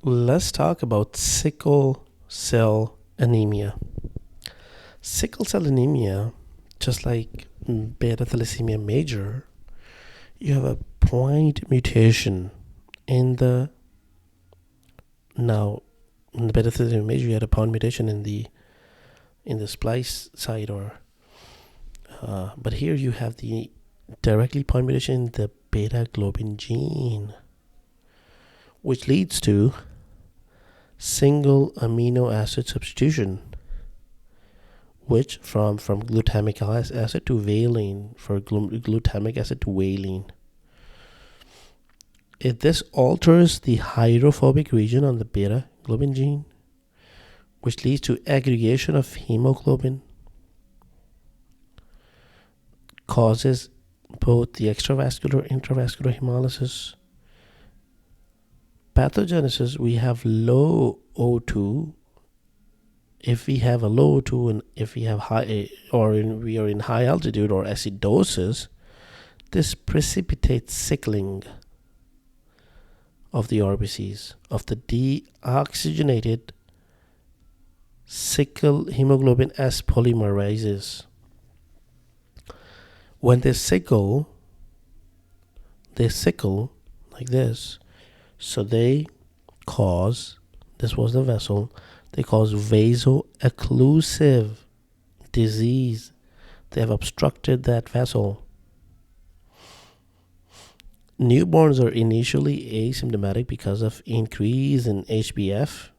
Let's talk about sickle cell anemia. Sickle cell anemia, just like beta thalassemia major, you have a point mutation in the beta thalassemia major. You had a point mutation in the splice site, but here you have the directly point mutation in the beta globin gene, which leads to single amino acid substitution, which from glutamic acid to valine, for glutamic acid to valine. If this alters the hydrophobic region on the beta globin gene, which leads to aggregation of hemoglobin, causes both the extravascular and intravascular hemolysis. Pathogenesis, we have low O2. If we have a low O2 and if we have high, we are in high altitude or acidosis, this precipitates sickling of the RBCs, of the deoxygenated sickle hemoglobin S polymerases. When they sickle like this, so they cause, this was the vessel, they cause vaso-occlusive disease. They have obstructed that vessel. Newborns are initially asymptomatic because of increase in HbF.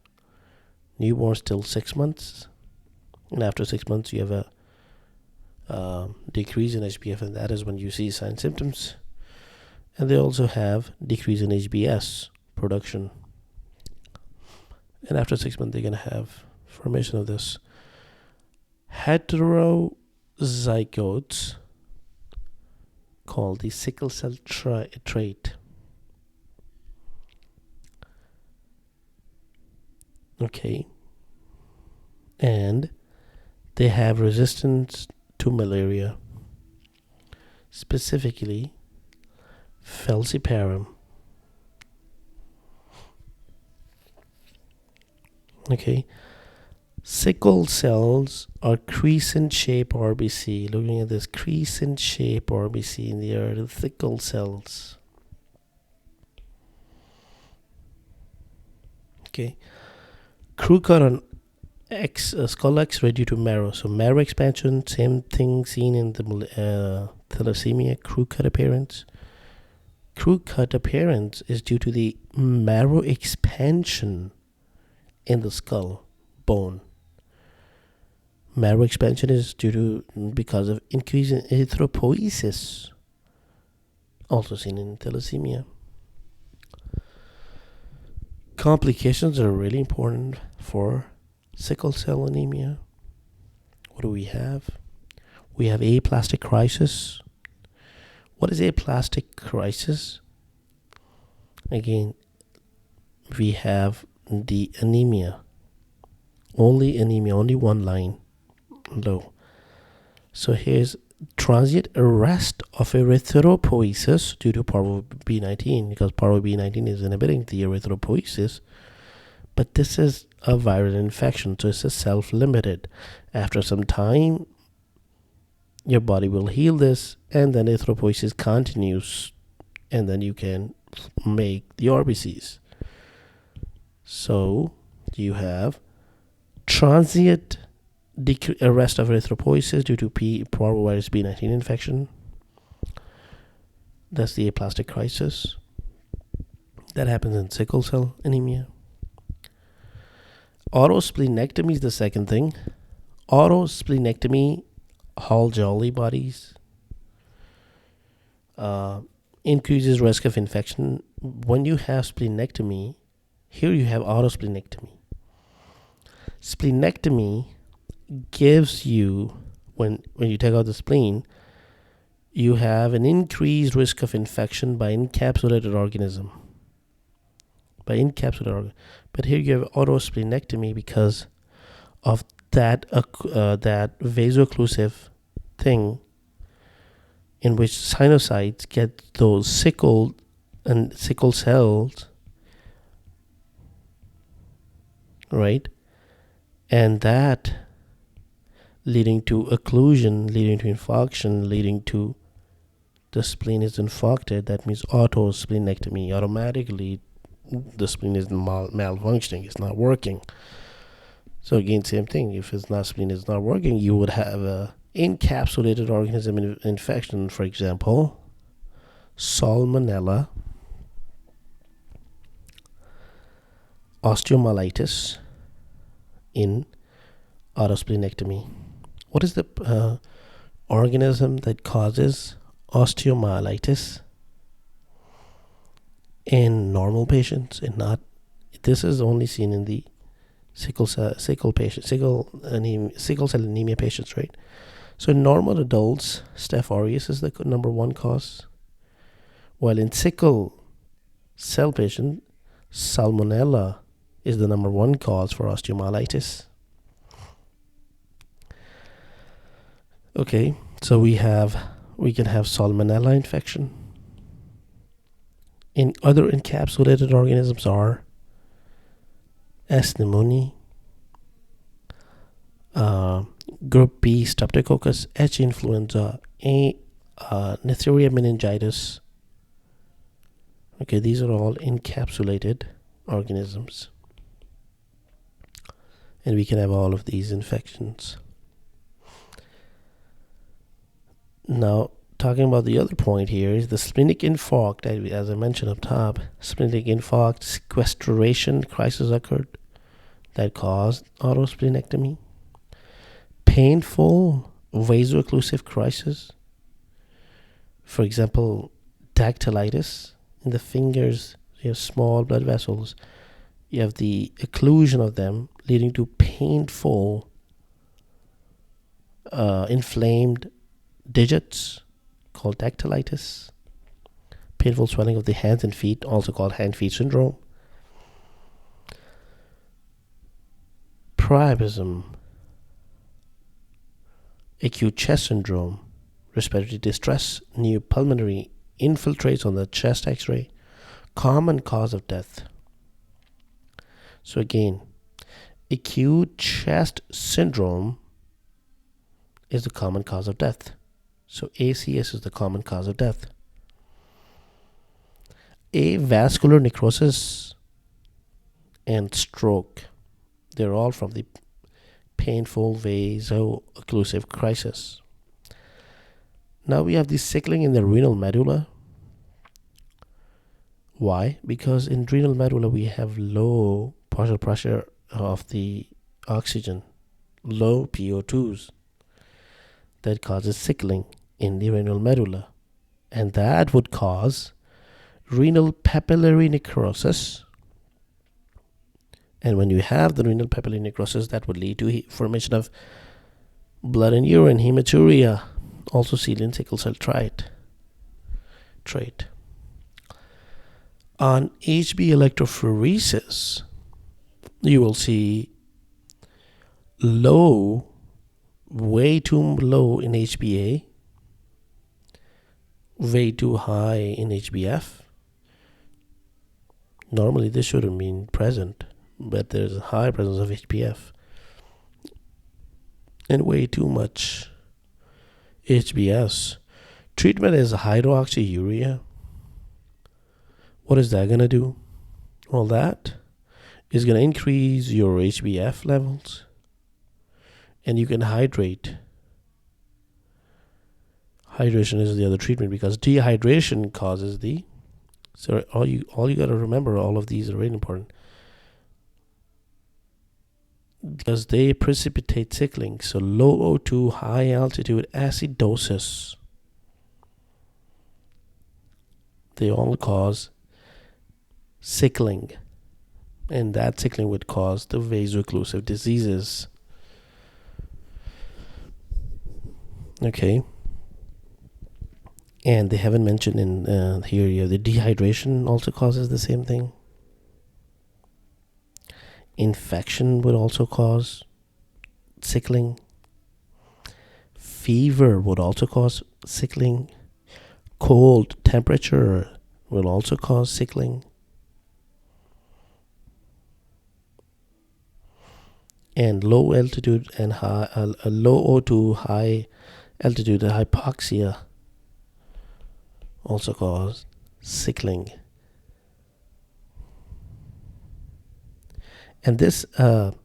Newborns till 6 months, and after 6 months you have a decrease in HbF, and that is when you see signs and symptoms. And they also have decrease in HbS production. And after 6 months, they're going to have formation of this. Heterozygotes, called the sickle cell trait. Okay. And they have resistance to malaria, specifically falciparum. Okay, sickle cells are crescent-shaped RBC. Looking at this crescent-shaped RBC, in the are the sickle cells. Okay, crew cut on skull X-ray due to marrow. So marrow expansion, same thing seen in the thalassemia crew cut appearance. Crew cut appearance is due to the marrow expansion in the skull bone. Marrow expansion is because of increase in erythropoiesis, also seen in thalassemia. Complications are really important for sickle cell anemia. What do we have? We have aplastic crisis. What is aplastic crisis? Again, we have the anemia, only one line low. So here's transient arrest of erythropoiesis due to parvo B19, because parvo B19 is inhibiting the erythropoiesis. But this is a viral infection, so it's self-limited. After some time, your body will heal this, and then erythropoiesis continues, and then you can make the RBCs. So you have transient arrest of erythropoiesis due to parvovirus B19 infection. That's the aplastic crisis. That happens in sickle cell anemia. Autosplenectomy is the second thing. Autosplenectomy, Hall-Jolly bodies, increases risk of infection. When you have splenectomy, here you have autosplenectomy. Splenectomy gives you, when you take out the spleen, you have an increased risk of infection by encapsulated organism. But here you have autosplenectomy because of that vaso-occlusive thing, in which sinusites get those sickle cells right? And that leading to occlusion, leading to infarction, leading to the spleen is infarcted. That means autosplenectomy. Automatically, the spleen is malfunctioning. It's not working. So again, same thing. If spleen is not working, you would have a encapsulated organism infection. For example, Salmonella, osteomyelitis in autosplenectomy. What is the organism that causes osteomyelitis in normal patients and not? This is only seen in the sickle cell anemia patients, right? So in normal adults, Staph aureus is the number one cause, while in sickle cell patient, Salmonella is the number one cause for osteomyelitis. Okay, so we can have Salmonella infection. In other encapsulated organisms are S. pneumoniae, Group B Streptococcus, H. influenza, A. Neisseria meningitis. Okay, these are all encapsulated organisms, and we can have all of these infections. Now, talking about the other point here is the splenic infarct. As I mentioned up top, splenic infarct sequestration crisis occurred that caused autosplenectomy. Painful vaso-occlusive crisis. For example, dactylitis in the fingers. You have small blood vessels. You have the occlusion of them leading to painful, inflamed digits called dactylitis. Painful swelling of the hands and feet, also called hand-feet syndrome. Priapism, acute chest syndrome, respiratory distress, new pulmonary infiltrates on the chest x-ray, common cause of death. So again, acute chest syndrome is the common cause of death. So ACS is the common cause of death. Avascular necrosis and stroke, they're all from the painful vaso-occlusive crisis. Now we have the sickling in the renal medulla. Why? Because in renal medulla we have low partial pressure of the oxygen, low PO2s. That causes sickling in the renal medulla, and that would cause renal papillary necrosis. And when you have the renal papillary necrosis, that would lead to formation of blood and urine, hematuria, also seen in sickle cell trait. On HB electrophoresis, you will see low, way too low in HbA, way too high in HbF. Normally this shouldn't be present, but there's a high presence of HbF and way too much HbS. Treatment is hydroxyurea. What is that going to do? Well, that is going to increase your HbF levels, and you can hydrate. Hydration is the other treatment, because dehydration causes the... So all you got to remember, all of these are really important, because they precipitate sickling. So low O2, high altitude acidosis, they all cause sickling, and that sickling would cause the vaso-occlusive diseases. Okay. And they haven't mentioned in here, you have the dehydration also causes the same thing. Infection would also cause sickling. Fever would also cause sickling. Cold temperature will also cause sickling. and low altitude and high, low O2, high altitude hypoxia also cause sickling. And this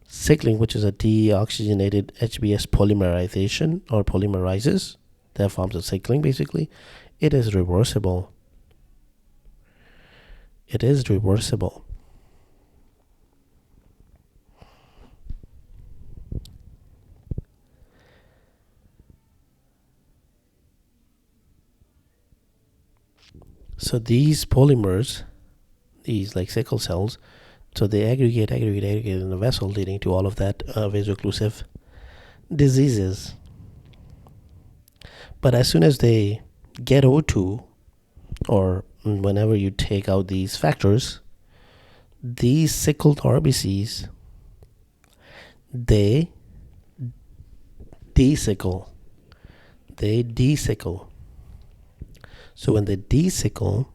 sickling, which is a deoxygenated HBS polymerization or polymerizes, that forms of sickling basically, it is reversible. It is reversible. So these polymers, these like sickle cells, so they aggregate in the vessel, leading to all of that vaso-occlusive diseases. But as soon as they get O2, or whenever you take out these factors, these sickled RBCs, they desickle. They desickle. So when they desickle,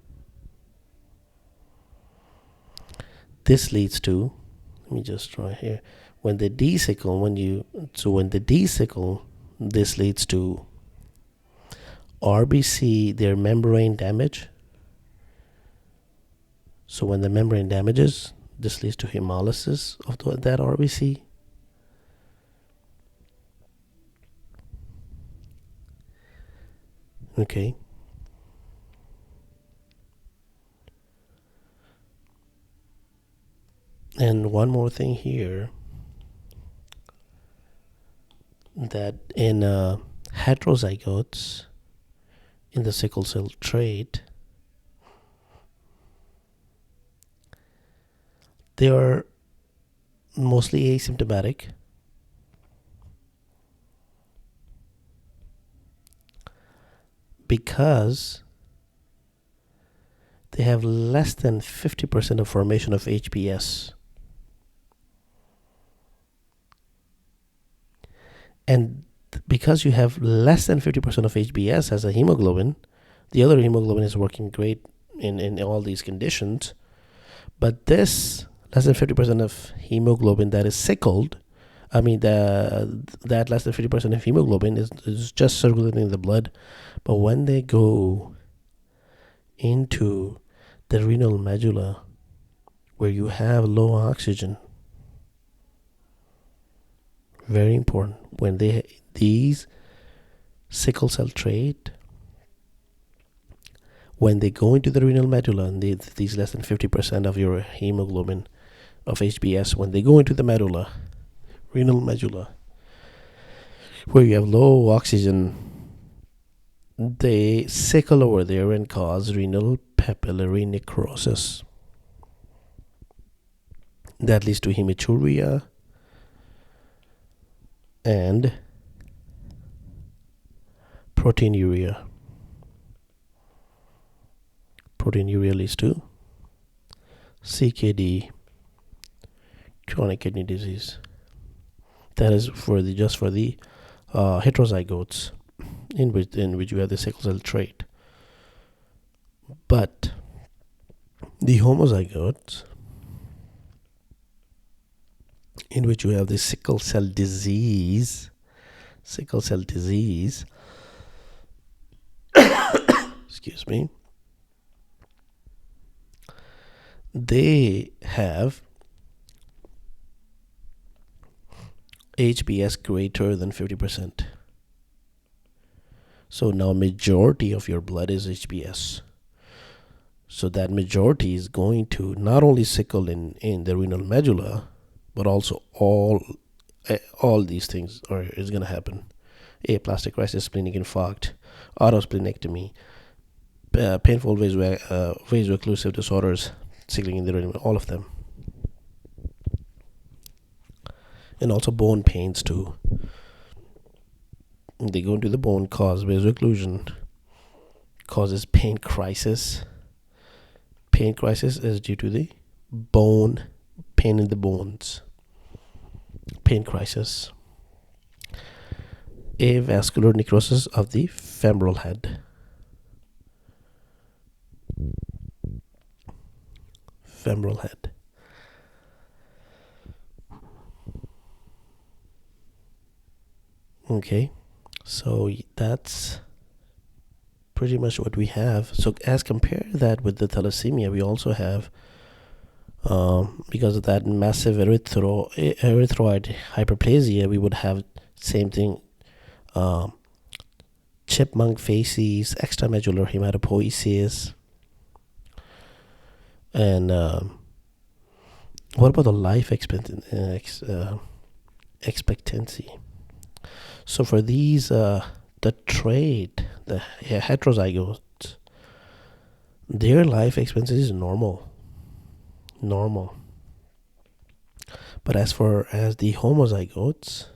this leads to, let me just try here. When they desickle, this leads to RBC, their membrane damage. So when the membrane damages, this leads to hemolysis of that RBC. Okay. And one more thing here, that in heterozygotes in the sickle cell trait, they are mostly asymptomatic. Because they have less than 50% of formation of HBS. And because you have less than 50% of HBS as a hemoglobin, the other hemoglobin is working great in all these conditions. But this less than 50% of hemoglobin that is sickled, that less than 50% of hemoglobin is just circulating in the blood. But when they go into the renal medulla, where you have low oxygen, very important, when these sickle cell trait, when they go into the renal medulla, and these less than 50% of your hemoglobin of HBS, when they go into the medulla, renal medulla, where you have low oxygen, they sickle over there and cause renal papillary necrosis. That leads to hematuria and proteinuria. Proteinuria leads to CKD, chronic kidney disease. That is just for the heterozygotes in which you have the sickle cell trait. But the homozygotes, in which you have the sickle cell disease, excuse me, they have HBS greater than 50%. So now majority of your blood is HBS. So that majority is going to not only sickle in the renal medulla, but also all these things is going to happen. Aplastic crisis, splenic infarct, autosplenectomy, painful vaso-occlusive disorders, sickling in the renal, all of them. And also bone pains too. They go into the bone, cause vaso-occlusion, causes pain crisis. Pain crisis is due to the bone pain in the bones. Pain crisis. Avascular necrosis of the femoral head. Femoral head. Okay, so that's pretty much what we have. So as compared that with the thalassemia, we also have, because of that massive erythroid hyperplasia, we would have same thing, chipmunk facies, extramedullary hematopoiesis, and what about the life expectancy? So for these, the heterozygotes, their life expectancy is normal. But as the homozygotes,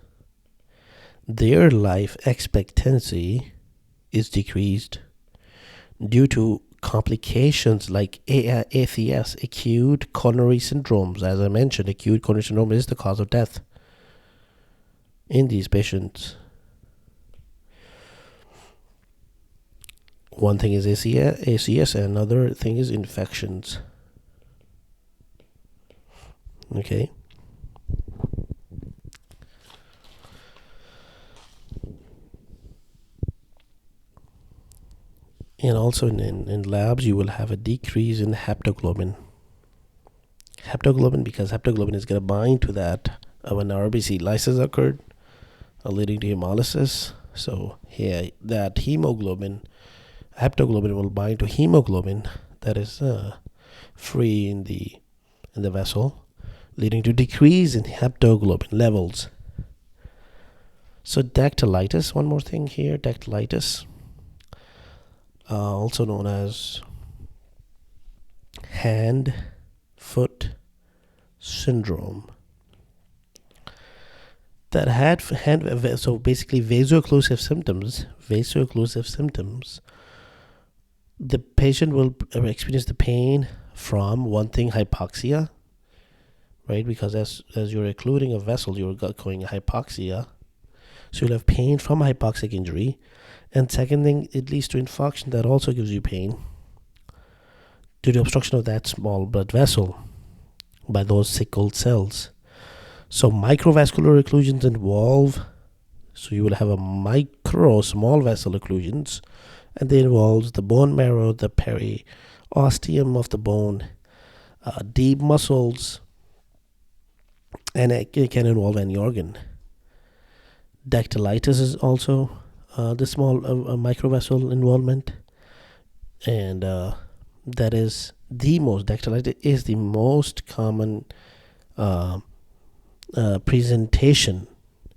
their life expectancy is decreased due to complications like ACS, acute coronary syndromes. As I mentioned, acute coronary syndrome is the cause of death in these patients. One thing is ACS, and another thing is infections. Okay. And also in labs, you will have a decrease in haptoglobin. Because haptoglobin is going to bind to that when RBC lysis occurred, leading to hemolysis. So here, that haptoglobin will bind to hemoglobin that is free in the vessel, leading to decrease in haptoglobin levels. So dactylitis, one more thing here, dactylitis, also known as hand-foot syndrome. That so basically vaso-occlusive symptoms. The patient will experience the pain from, one thing, hypoxia, right? Because as you're occluding a vessel, you're going hypoxia. So you'll have pain from hypoxic injury. And second thing, it leads to infarction that also gives you pain due to obstruction of that small blood vessel by those sickled cells. So microvascular occlusions involve, so you will have a small vessel occlusions, and they involves the bone marrow, the periosteum of the bone, deep muscles, and it can involve any organ. Dactylitis is also the small microvessel involvement, and dactylitis is the most common presentation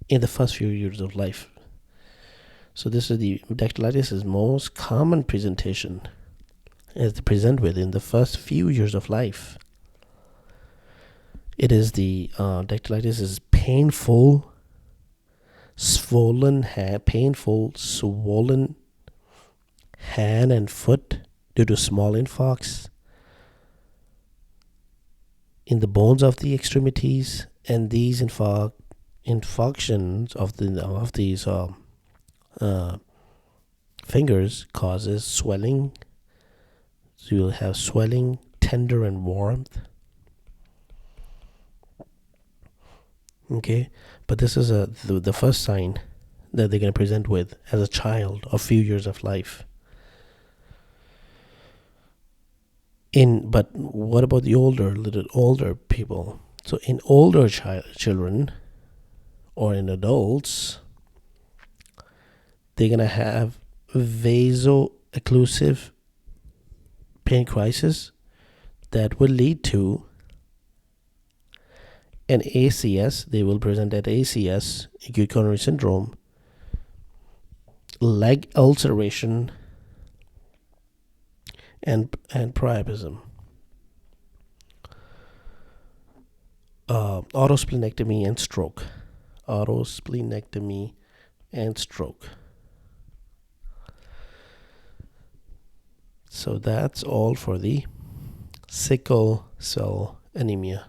in the first few years of life. So this is the dactylitis is most common presentation as they present with in the first few years of life. It is the dactylitis is painful, swollen hand and foot due to small infarcts in the bones of the extremities, and these infarctions of these fingers causes swelling. So you'll have swelling, tender and warmth. Okay, but this is the first sign that they're going to present with as a child, a few years of life. But what about the little older people? So in older children or in adults, they're going to have vaso-occlusive pain crisis that will lead to an ACS. They will present at ACS, acute coronary syndrome, leg ulceration, and priapism. Autosplenectomy and stroke. So that's all for the sickle cell anemia.